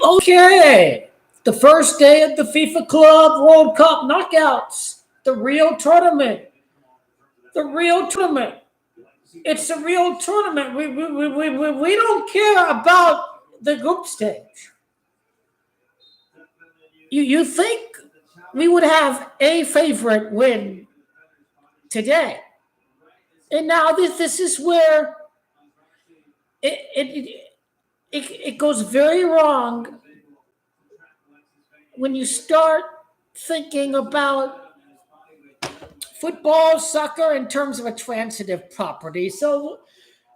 Okay, the first day of the FIFA Club World Cup knockouts, the real tournament, the real tournament. It's a real tournament. We don't care about the group stage. You think we would have a favorite win today? And now this is where it goes very wrong when you start thinking about football, soccer in terms of a transitive property. So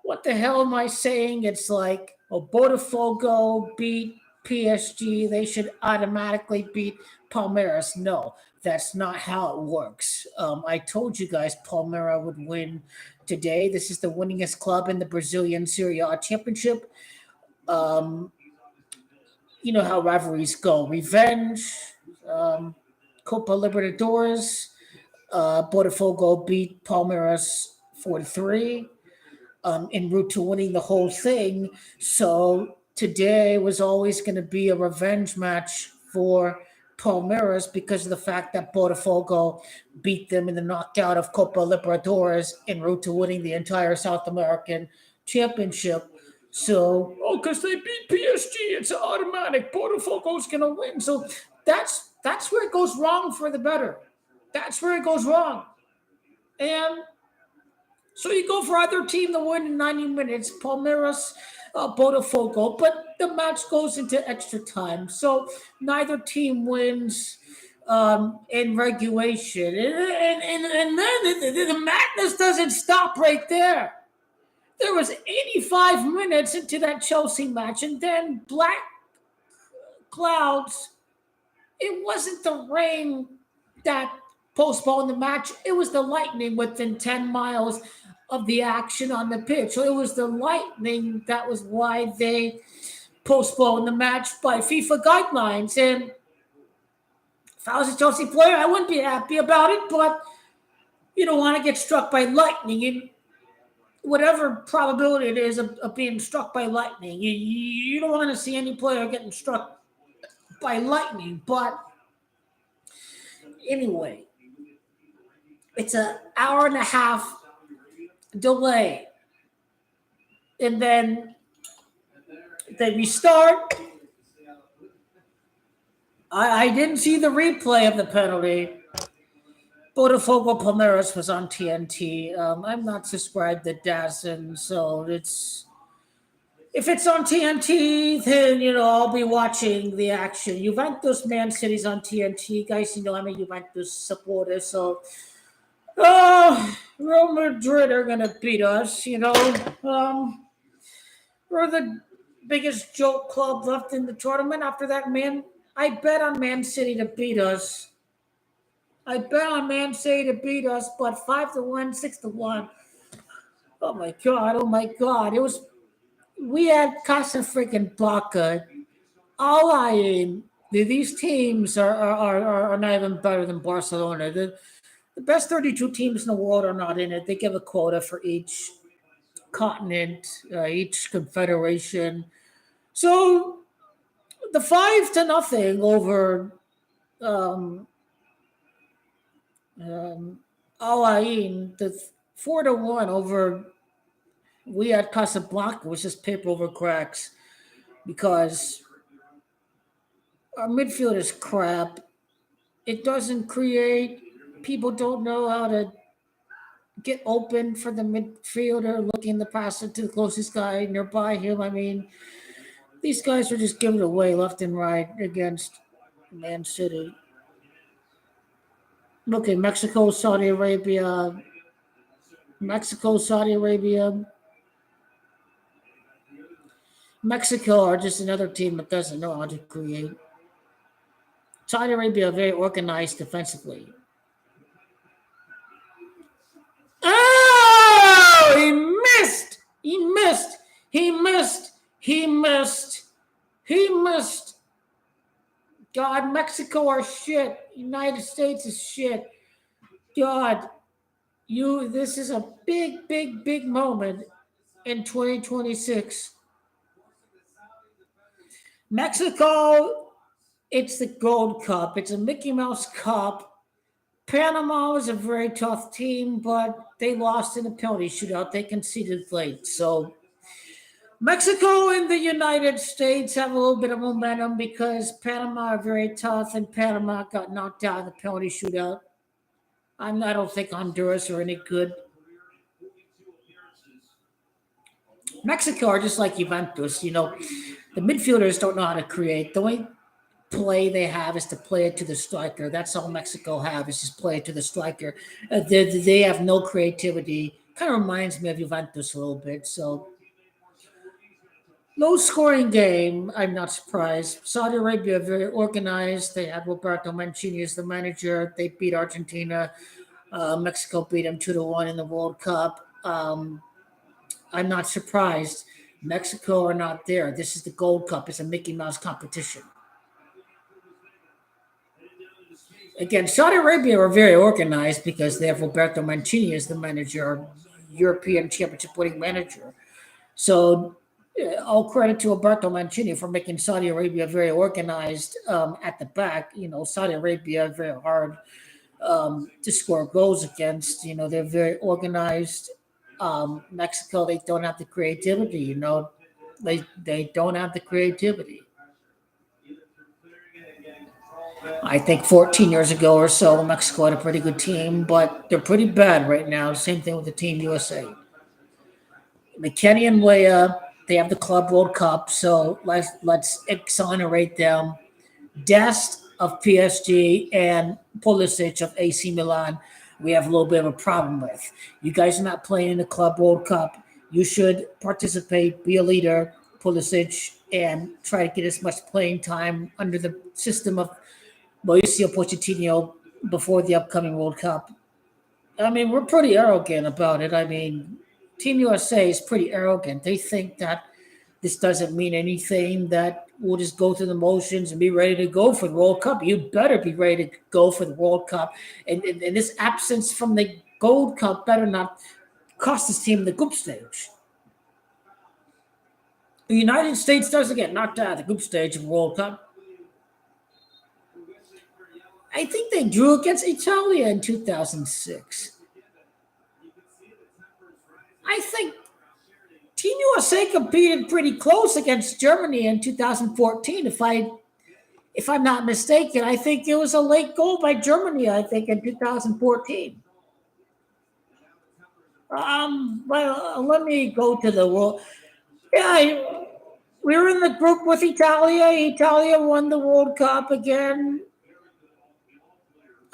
what the hell am I saying? It's like, Botafogo beat PSG. They should automatically beat Palmeiras. No, that's not how it works. I told you guys Palmeiras would win today. This is the winningest club in the Brazilian Serie A championship. Um, you know how rivalries go. Revenge, Copa Libertadores. Botafogo beat Palmeiras 4-3 en route to winning the whole thing. So today was always going to be a revenge match for Palmeiras because of the fact that Botafogo beat them in the knockout of Copa Libertadores en route to winning the entire South American championship. So, because they beat PSG, it's automatic. Botafogo's going to win. So that's where it goes wrong for the better. That's where it goes wrong. And so you go for either team to win in 90 minutes, Palmeiras, Botafogo, but the match goes into extra time. So neither team wins in regulation. And then the madness doesn't stop right there. There was 85 minutes into that Chelsea match, and then black clouds. It wasn't the rain that postponed the match. It was the lightning within 10 miles of the action on the pitch. So it was the lightning that was why they postponed the match by FIFA guidelines. And if I was a Chelsea player, I wouldn't be happy about it, but you don't want to get struck by lightning. And whatever probability it is of being struck by lightning, you don't want to see any player getting struck by lightning. But anyway, it's an hour and a half delay. And then they restart. I didn't see the replay of the penalty. Botafogo Palmeiras was on TNT. I'm not subscribed to DAZN, so if it's on TNT, then I'll be watching the action. Juventus Man City's on TNT, guys. I'm a Juventus supporter, so Real Madrid are gonna beat us. We're the biggest joke club left in the tournament. After that, I bet on Man City to beat us. But 5-1, 6-1. Oh my god! We had Casa freaking Blanca. All these teams are not even better than Barcelona. The best 32 teams in the world are not in it. They give a quota for each continent, each confederation. So the 5-0 over Al Ain, the 4-1 over we at Casablanca was just paper over cracks because our midfield is crap. It doesn't create. People don't know how to get open for the midfielder, looking to pass it to the closest guy nearby him. These guys are just giving it away left and right against Man City. Look at Mexico, Saudi Arabia. Mexico are just another team that doesn't know how to create. Saudi Arabia are very organized defensively. Oh, he missed. God, Mexico are shit. United States is shit. God, this is a big moment in 2026. Mexico, it's the Gold Cup. It's a Mickey Mouse Cup. Panama was a very tough team, but they lost in a penalty shootout. They conceded late. So Mexico and the United States have a little bit of momentum because Panama are very tough, and Panama got knocked out in the penalty shootout. I don't think Honduras are any good. Mexico are just like Juventus. The midfielders don't know how to create. The only play they have is to play it to the striker. That's all Mexico have is just play it to the striker. They have no creativity. Kind of reminds me of Juventus a little bit. So low scoring game. I'm not surprised. Saudi Arabia very organized. They had Roberto Mancini as the manager. They beat Argentina. Mexico beat them 2-1 in the World Cup. I'm not surprised. Mexico are not there. This is the Gold Cup. It's a Mickey Mouse competition. Again, Saudi Arabia are very organized because they have Roberto Mancini as the manager, European Championship winning manager. So, all credit to Roberto Mancini for making Saudi Arabia very organized at the back. Saudi Arabia very hard to score goals against. They're very organized. Mexico, they don't have the creativity. They don't have the creativity. I think 14 years ago or so, Mexico had a pretty good team, but they're pretty bad right now. Same thing with the Team USA. McKennie and Weah, they have the Club World Cup, so let's exonerate them. Dest of PSG and Pulisic of AC Milan, we have a little bit of a problem with. You guys are not playing in the Club World Cup. You should participate, be a leader, Pulisic, and try to get as much playing time under the system of Mauricio Pochettino before the upcoming World Cup. I mean, we're pretty arrogant about it. I mean, Team USA is pretty arrogant. They think that this doesn't mean anything, that we'll just go through the motions and be ready to go for the World Cup. You better be ready to go for the World Cup. And this absence from the Gold Cup better not cost this team the group stage. The United States doesn't get knocked out of the group stage of the World Cup. I think they drew against Italia in 2006. I think Team USA competed pretty close against Germany in 2014. If I'm not mistaken, I think it was a late goal by Germany. I think in 2014. Well, let me go to the world. Yeah, we were in the group with Italia. Italia won the World Cup again.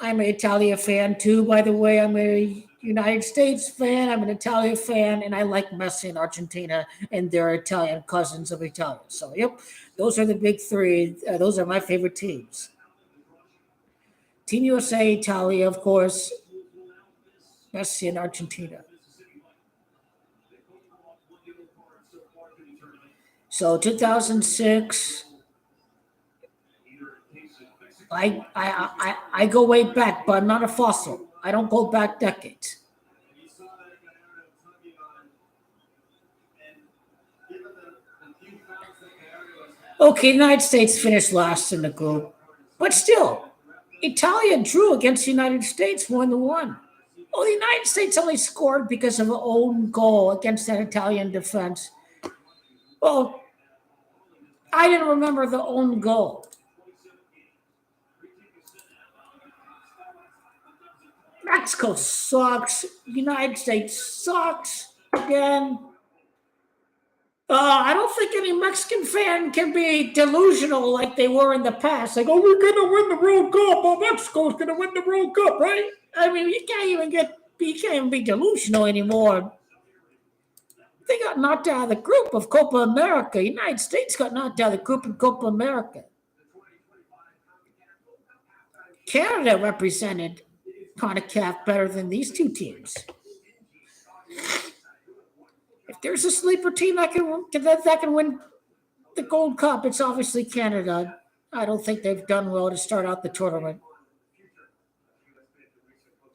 I'm an Italia fan too, by the way. I'm a United States fan. I'm an Italia fan, and I like Messi and Argentina and their Italian cousins of Italia. So, yep, those are the big three. Those are my favorite teams. Team USA, Italia, of course, Messi and Argentina. So, 2006. I go way back, but I'm not a fossil. I don't go back decades. Okay, the United States finished last in the group, but still, Italia drew against the United States 1-1. Oh, the United States only scored because of an own goal against that Italian defense. Well, I didn't remember the own goal. Mexico sucks. United States sucks again. I don't think any Mexican fan can be delusional like they were in the past. Like, oh, we're gonna win the World Cup. Oh, Mexico's gonna win the World Cup, right? I mean, you can't even be delusional anymore. They got knocked out of the group of Copa America. United States got knocked out of the group in Copa America. Canada represented CONCACAF better than these two teams. If there's a sleeper team that can win the Gold Cup, it's obviously Canada. I don't think they've done well to start out the tournament.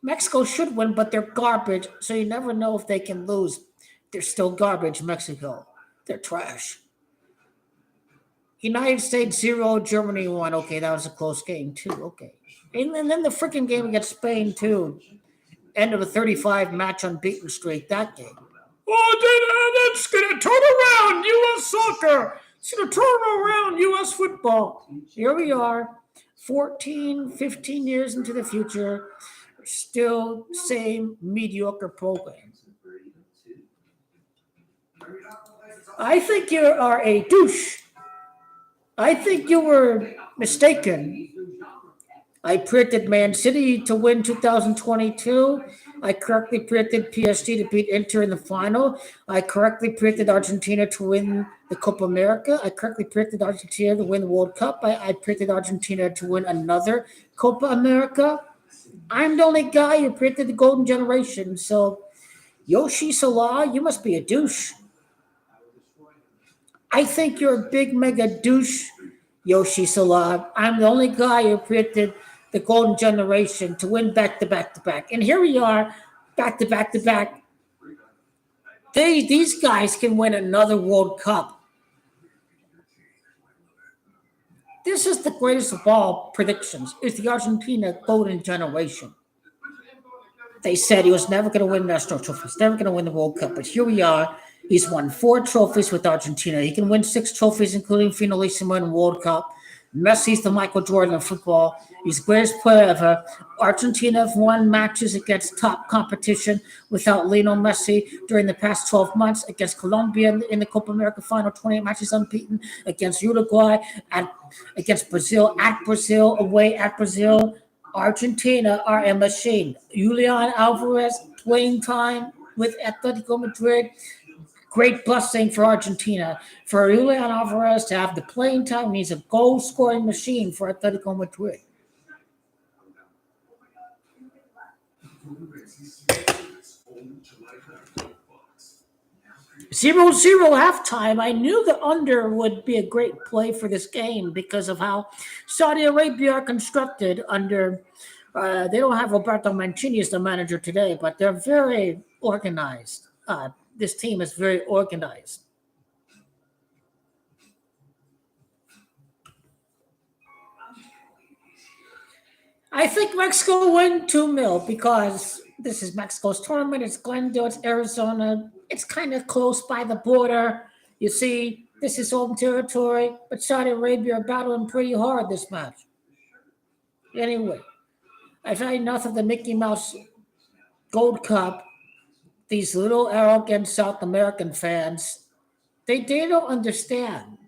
Mexico should win, but they're garbage, so you never know if they can lose. They're still garbage, Mexico. They're trash. United States 0, Germany 1. Okay, that was a close game, too. Okay. And then the freaking game against Spain, too. End of a 35 match unbeaten streak, that game. Oh, that's going to turn around U.S. soccer. It's going to turn around U.S. football. Here we are, 14, 15 years into the future, still same mediocre program. I think you are a douche. I think you were mistaken. I predicted Man City to win 2022. I correctly predicted PSG to beat Inter in the final. I correctly predicted Argentina to win the Copa America. I correctly predicted Argentina to win the World Cup. I predicted Argentina to win another Copa America. I'm the only guy who predicted the Golden Generation. So, Yoshi Salah, you must be a douche. I think you're a big mega douche, Yoshi Salah. I'm the only guy who predicted the Golden Generation to win back to back to back. And here we are, back to back to back. These guys can win another World Cup. This is the greatest of all predictions. It's the Argentina Golden Generation. They said he was never going to win national trophies, never going to win the World Cup. But here we are. He's won 4 trophies with Argentina. He can win 6 trophies, including Finalissima and World Cup. Messi's the Michael Jordan of football. He's the greatest player ever. Argentina have won matches against top competition without Lionel Messi during the past 12 months. Against Colombia in the Copa America final, 28 matches unbeaten. Against Uruguay, against Brazil, at Brazil, away at Brazil. Argentina are a machine. Julian Alvarez playing time with Atletico Madrid. Great blessing for Argentina. For Julian Alvarez to have the playing time, he's a goal-scoring machine for Atletico Madrid. 0-0 halftime. I knew the under would be a great play for this game because of how Saudi Arabia are constructed under. They don't have Roberto Mancini as the manager today, but they're very organized. This team is very organized. I think Mexico will win 2-0 because this is Mexico's tournament. It's Glendale, it's Arizona. It's kind of close by the border. You see, this is home territory, but Saudi Arabia are battling pretty hard this match. Anyway, I've had enough of the Mickey Mouse Gold Cup. These little arrogant South American fans, they don't understand.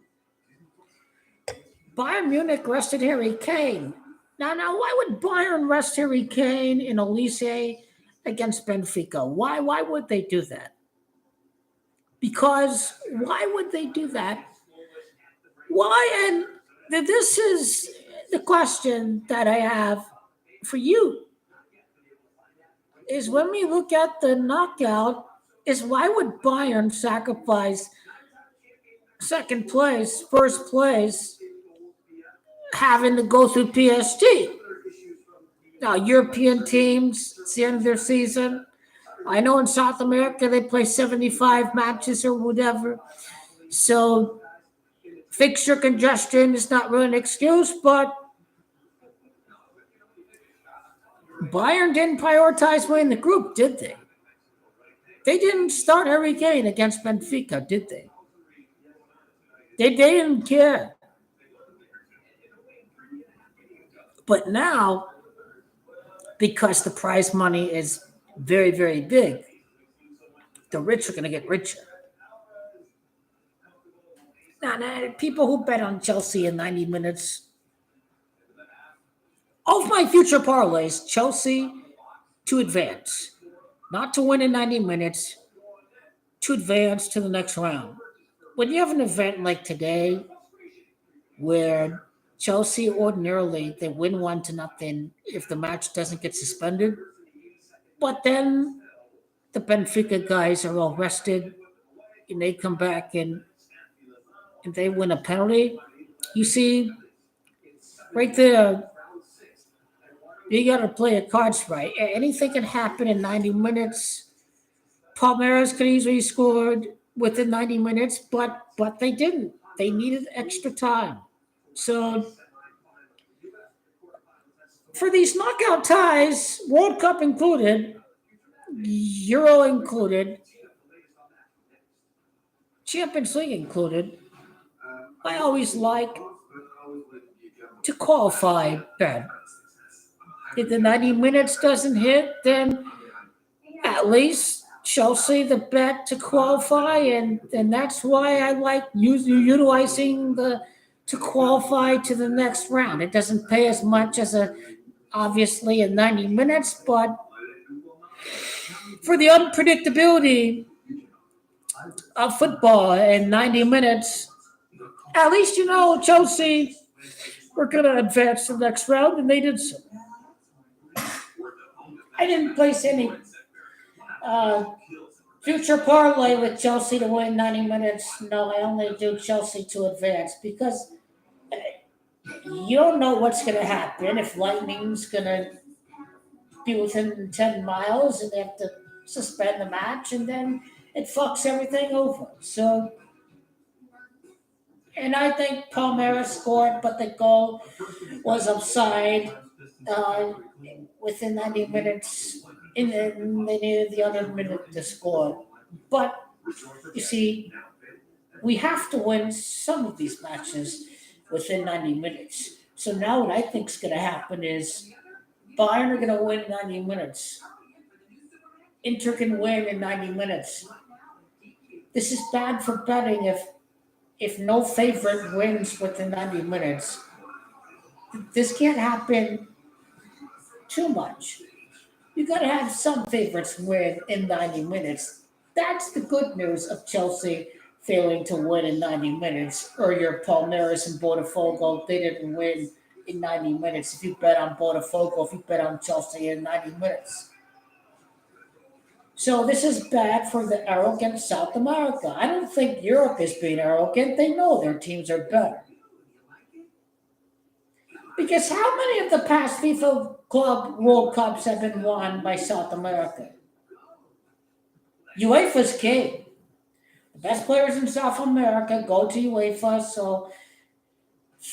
Bayern Munich rested Harry Kane. Now, why would Bayern rest Harry Kane in Elysee against Benfica? Why would they do that? Because why would they do that? Why? And this is the question that I have for you. Is when we look at the knockout, is why would Bayern sacrifice second place, first place, having to go through PSG? Now, European teams, it's the end of their season. I know in South America they play 75 matches or whatever. So fixture congestion is not really an excuse, but Bayern didn't prioritize winning the group, did they? They didn't start Harry Kane against Benfica, did they? They didn't care. But now, because the prize money is very, very big, the rich are going to get richer. Now, people who bet on Chelsea in 90 minutes, of my future parlays, Chelsea to advance, not to win in 90 minutes, to advance to the next round. When you have an event like today, where Chelsea ordinarily they win 1-0 if the match doesn't get suspended, but then the Benfica guys are all rested and they come back and they win a penalty. You see, right there, you got to play your cards right. Anything can happen in 90 minutes. Palmeiras could easily scored within 90 minutes, but they didn't. They needed extra time. So for these knockout ties, World Cup included, Euro included, Champions League included, I always like to qualify better. If the 90 minutes doesn't hit, then at least Chelsea the bet to qualify, and that's why I like utilizing the to qualify to the next round. It doesn't pay as much as a obviously in 90 minutes, but for the unpredictability of football in 90 minutes, at least you know Chelsea were going to advance to the next round, and they did so. I didn't place any uh, future parlay with Chelsea to win 90 minutes. No, I only do Chelsea to advance because you don't know what's going to happen. If Lightning's going to be within 10 miles and they have to suspend the match, and then it fucks everything over. So, and I think Palmeiras scored, but the goal was offside uh, within 90 minutes. And then they needed the other minute to score. But you see, we have to win some of these matches within 90 minutes. So now what I think is going to happen is Bayern are going to win 90 minutes. Inter can win in 90 minutes. This is bad for betting if no favorite wins within 90 minutes. This can't happen too much. You got to have some favorites win in 90 minutes. That's the good news of Chelsea failing to win in 90 minutes, or your Palmeiras and Botafogo, they didn't win in 90 minutes. If you bet on Botafogo, if you bet on Chelsea in 90 minutes. So this is bad for the arrogant South America. I don't think Europe is being arrogant. They know their teams are better. Because how many of the past FIFA Club World Cups have been won by South America? UEFA's king. The best players in South America go to UEFA, so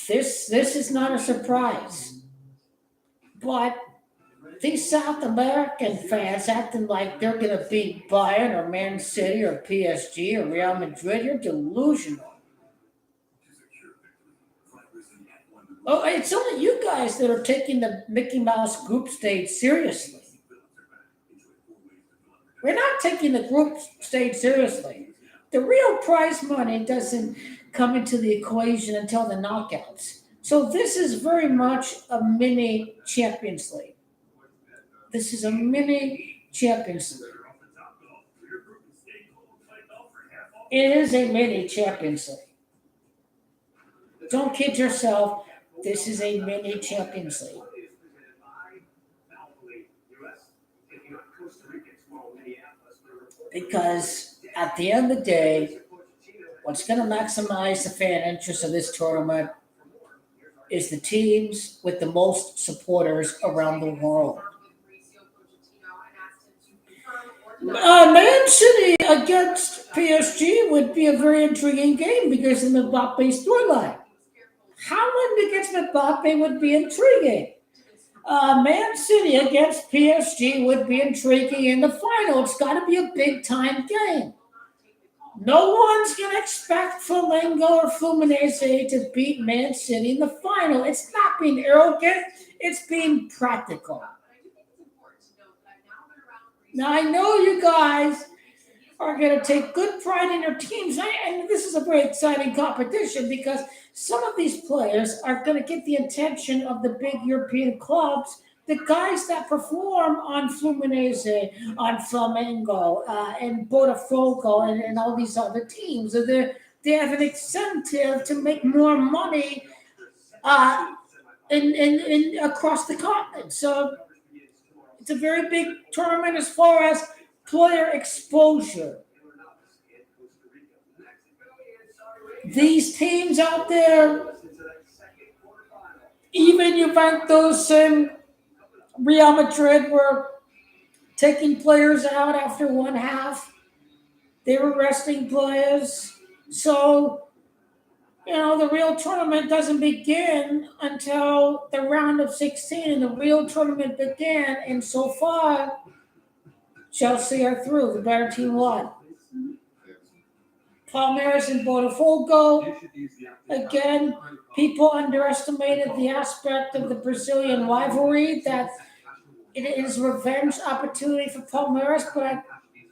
this is not a surprise. But these South American fans acting like they're going to beat Bayern or Man City or PSG or Real Madrid, you're delusional. Oh, it's only you guys that are taking the Mickey Mouse group stage seriously. We're not taking the group stage seriously. The real prize money doesn't come into the equation until the knockouts. So this is very much a mini Champions League. This is a mini Champions League. It is a mini Champions League. Don't kid yourself. This is a mini Champions League. Because at the end of the day, what's going to maximize the fan interest of this tournament is the teams with the most supporters around the world. Man City against PSG would be a very intriguing game because of Mbappe's storyline. Haaland against Mbappe would be intriguing. Man City against PSG would be intriguing in the final. It's got to be a big time game. No one's going to expect Flamengo or Fluminense to beat Man City in the final. It's not being arrogant. It's being practical. Now, I know you guys are going to take good pride in your teams. And this is a very exciting competition because some of these players are going to get the attention of the big European clubs, the guys that perform on Fluminense, on Flamengo, and Botafogo, and all these other teams. So they have an incentive to make more money in across the continent. So it's a very big tournament as far as player exposure. These teams out there, even Juventus and Real Madrid, were taking players out after one half. They were resting players. So The real tournament doesn't begin until the round of 16, and the real tournament began, and so far, Chelsea are through. The better team won. Palmeiras and Botafogo. Again, people underestimated the aspect of the Brazilian rivalry, that it is revenge opportunity for Palmeiras, but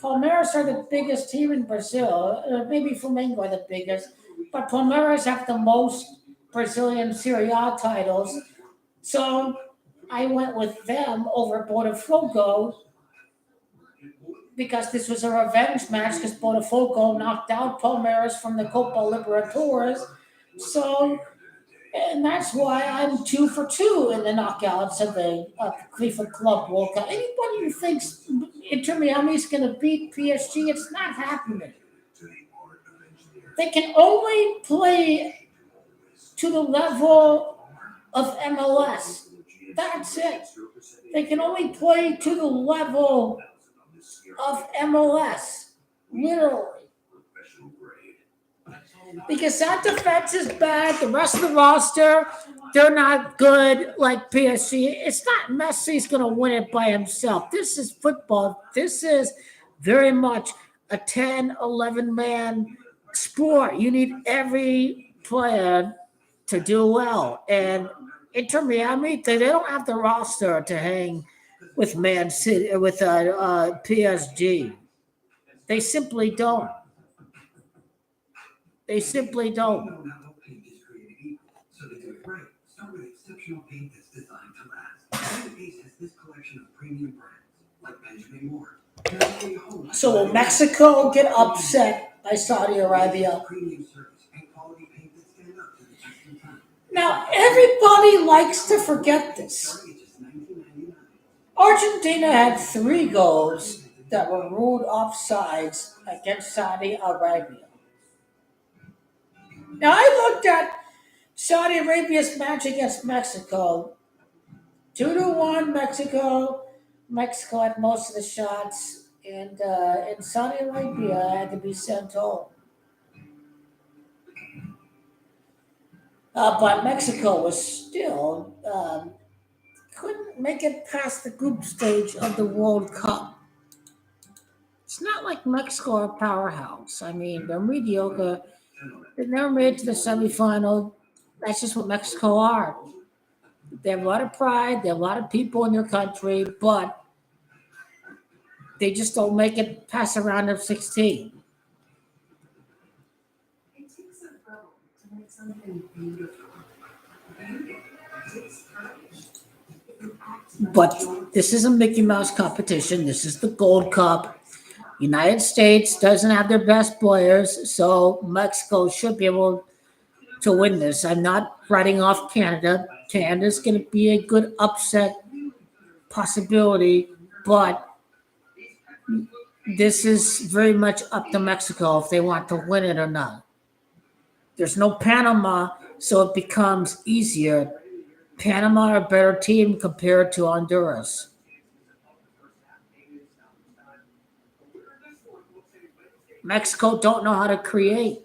Palmeiras are the biggest team in Brazil. Maybe Flamengo are the biggest, but Palmeiras have the most Brazilian Serie A titles. So I went with them over Botafogo because this was a revenge match, because Botafogo knocked out Palmeiras from the Copa Libertadores. So, and that's why I'm 2 for 2 in the knockouts of the FIFA Club World Cup. Anybody who thinks Inter Miami is going to beat PSG, it's not happening. They can only play to the level of MLS. That's it. They can only play to the level of MLS, literally. Because that defense is bad. The rest of the roster, they're not good like PSG. It's not Messi's going to win it by himself. This is football. This is very much a 10, 11-man sport. You need every player to do well. And Inter Miami, they don't have the roster to hang with Man City, with PSG. They simply don't. They simply don't. So will Mexico get upset by Saudi Arabia? Now, everybody likes to forget this. Argentina had 3 goals that were ruled offsides against Saudi Arabia. Now, I looked at Saudi Arabia's match against Mexico. 2-1 Mexico. Mexico had most of the shots, and Saudi Arabia had to be sent home. But Mexico was still couldn't make it past the group stage of the World Cup. It's not like Mexico are a powerhouse. I mean, they're mediocre. They never made it to the semifinal. That's just what Mexico are. They have a lot of pride. They have a lot of people in their country, but they just don't make it past the round of 16. But this is a Mickey Mouse competition. This is the Gold Cup. United States doesn't have their best players, so Mexico should be able to win this. I'm not writing off Canada. Canada's going to be a good upset possibility, but this is very much up to Mexico if they want to win it or not. There's no Panama, so it becomes easier. Panama are a better team compared to Honduras. Mexico don't know how to create.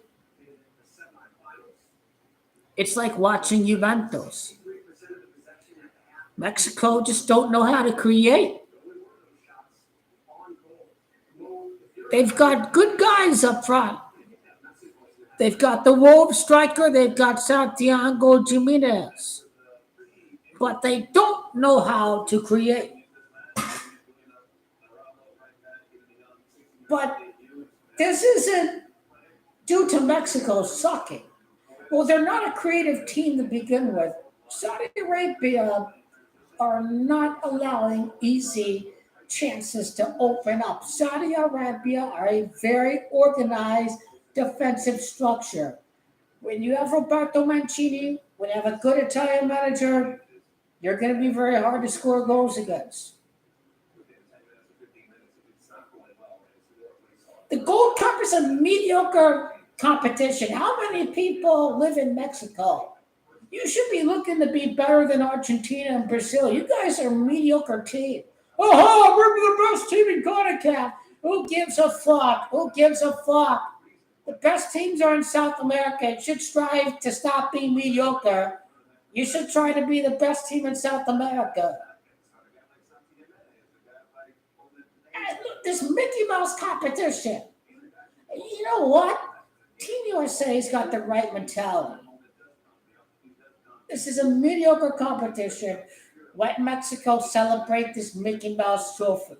It's like watching Juventus. Mexico just don't know how to create. They've got good guys up front. They've got the Wolves striker. They've got Santiago Jimenez. But they don't know how to create. But this isn't due to Mexico sucking. Well, they're not a creative team to begin with. Saudi Arabia are not allowing easy chances to open up. Saudi Arabia are a very organized defensive structure. When you have Roberto Mancini, when you have a good Italian manager, you're going to be very hard to score goals against. The Gold Cup is a mediocre competition. How many people live in Mexico? You should be looking to be better than Argentina and Brazil. You guys are a mediocre team. Oh, we're the best team in CONCACAF. Who gives a fuck? Who gives a fuck? The best teams are in South America. You should strive to stop being mediocre. You should try to be the best team in South America. And look, this Mickey Mouse competition. You know what? Team USA's got the right mentality. This is a mediocre competition. Let Mexico celebrate this Mickey Mouse trophy.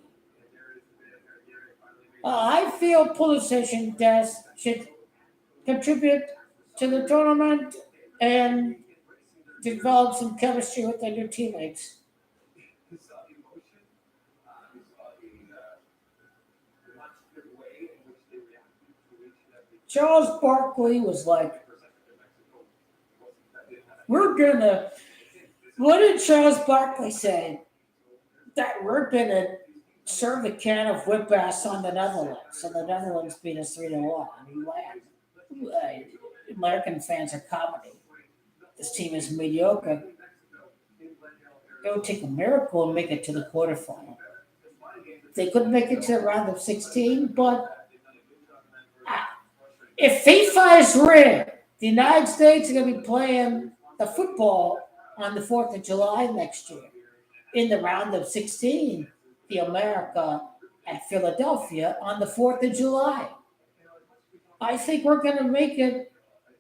I feel Pulisic and Des should contribute to the tournament and develop some chemistry with their new teammates. Charles Barkley was like, we're gonna, what did Charles Barkley say? That we're gonna serve a can of whip ass on the Netherlands. And the Netherlands beat us 3-1. I mean, American fans are comedy. This team is mediocre. It would take a miracle and make it to the quarterfinal. They couldn't make it to the round of 16, but if FIFA is rigged, the United States are going to be playing the football on the 4th of July next year. In the round of 16, the America at Philadelphia on the 4th of July. I think we're going to make it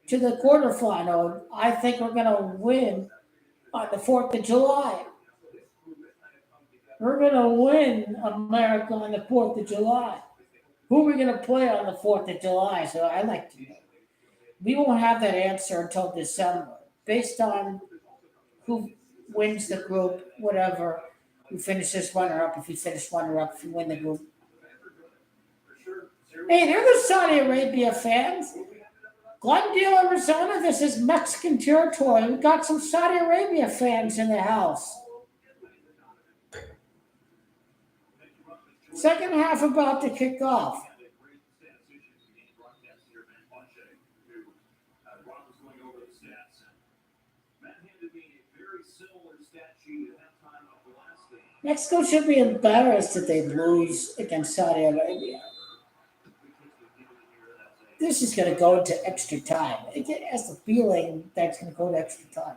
to the quarterfinal. I think we're going to win on the 4th of July. We're going to win America on the 4th of July. Who are we going to play on the 4th of July? So I like to know. We won't have that answer until December, based on who wins the group, whatever. Who finishes runner-up, if you finish runner-up, if you win the group. Hey, they're the Saudi Arabia fans. Glendale, Arizona, this is Mexican territory. We got some Saudi Arabia fans in the house. Second half about to kick off. Mexico should be embarrassed if they lose against Saudi Arabia. This is going to go into extra time. It has the feeling that it's going to go to extra time.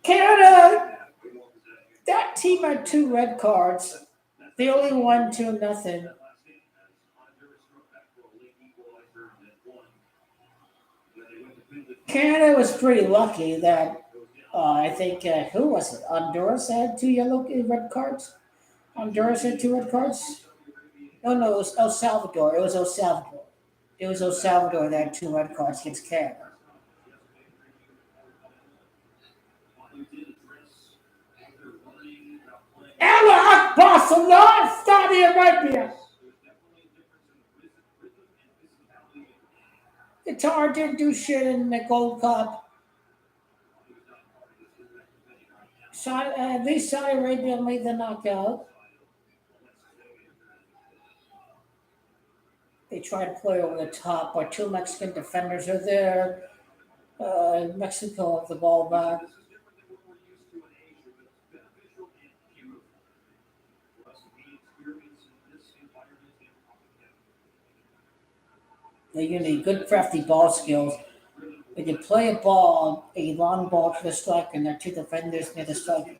Canada, that team had 2 red cards. They only won 2-0. Canada was pretty lucky that I think, who was it? Honduras had 2 red cards? Honduras had 2 red cards? No, it was El Salvador. It was El Salvador. It was El Salvador that had 2 red cards against Canada. Allah Akbar, Salah, Saudi Arabia. Qatar didn't do shit in the Gold Cup. At least Saudi Arabia made the knockout. They try to play over the top, but 2 Mexican defenders are there. Mexico have the ball back. You need good, crafty ball skills. When you play a long ball to the striker, and there are 2 defenders near the striker.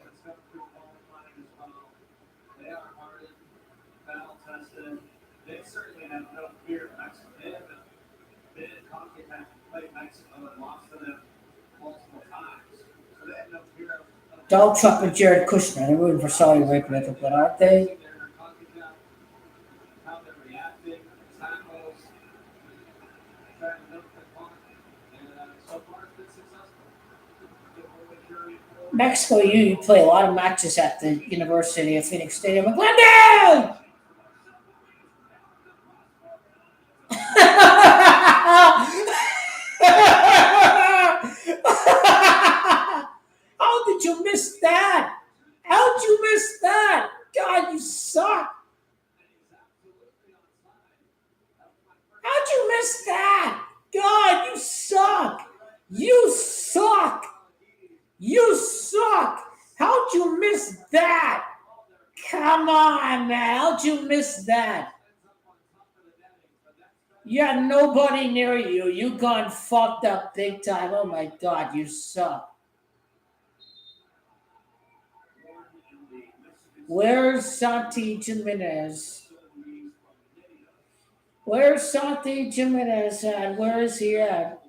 Donald Trump and Jared Kushner, they're rooting for Saudi Arabia, but aren't they? Mexico, you play a lot of matches at the University of Phoenix Stadium in Glendale! How did you miss that? How'd you miss that? God, you suck. How'd you miss that? God, you suck. You suck. You suck. How'd you miss that? Come on, man. How'd you miss that? Yeah, nobody near you. You gone fucked up big time. Oh my god, you suck. Where's Santi Jimenez? Where's Santi Jimenez at? Where is he at?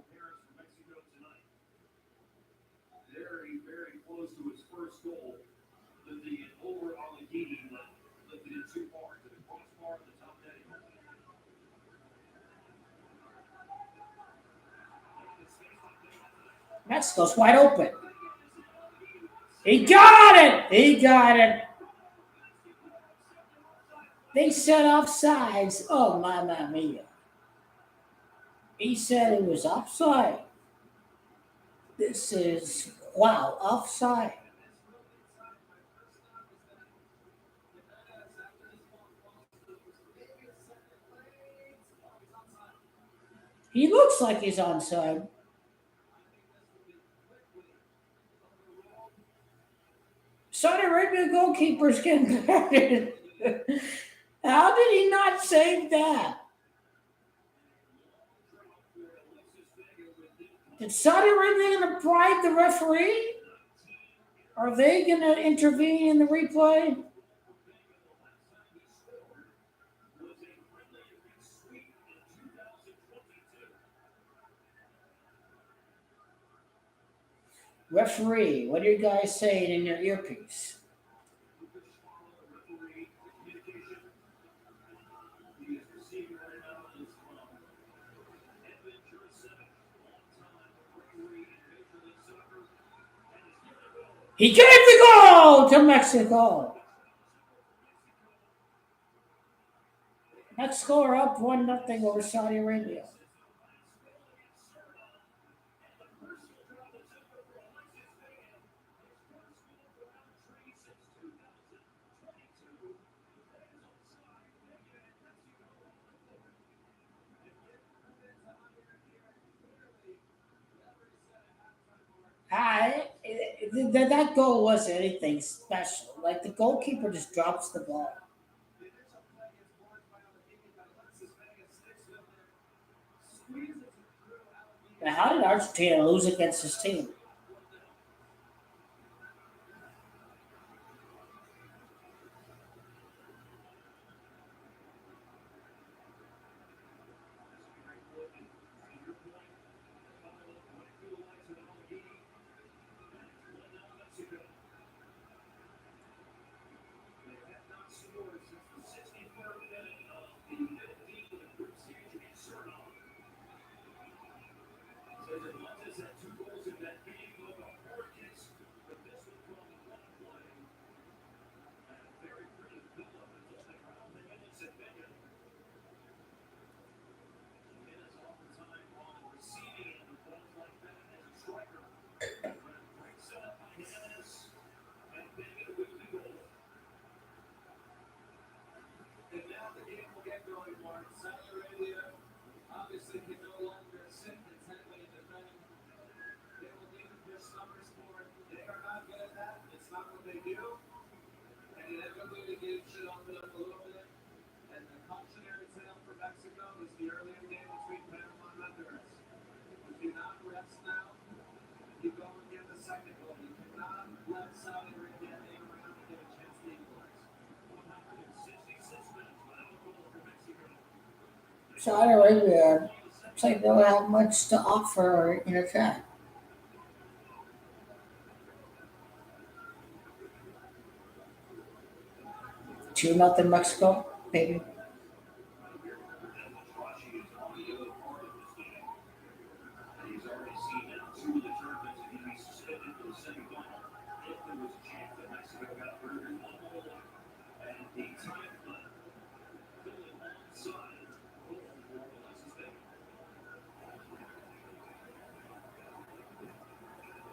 Mexico's wide open. He got it! He got it. They said offsides. Oh, mamma mia. He said it was offside. This is, wow, offside. He looks like he's onside. Saudi Arabia goalkeeper's getting battered. How did he not save that? Did Saudi Arabia going to bribe the referee? Are they going to intervene in the replay? Referee, what are you guys saying in your earpiece? He gave the goal to Mexico. Mexico are up 1-0 over Saudi Arabia. That goal wasn't anything special. Like the goalkeeper just drops the ball. Now, how did Argentina lose against this team? Saudi Arabia, it's like they don't have much to offer in attack. 2-0 Mexico, maybe.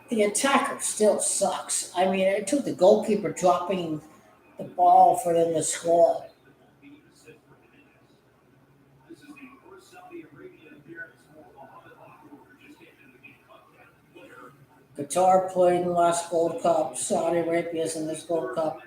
The attacker still sucks. I mean, it took the goalkeeper dropping the ball for them to score. Qatar played in the last Gold Cup. Saudi Arabia's in this Gold Cup.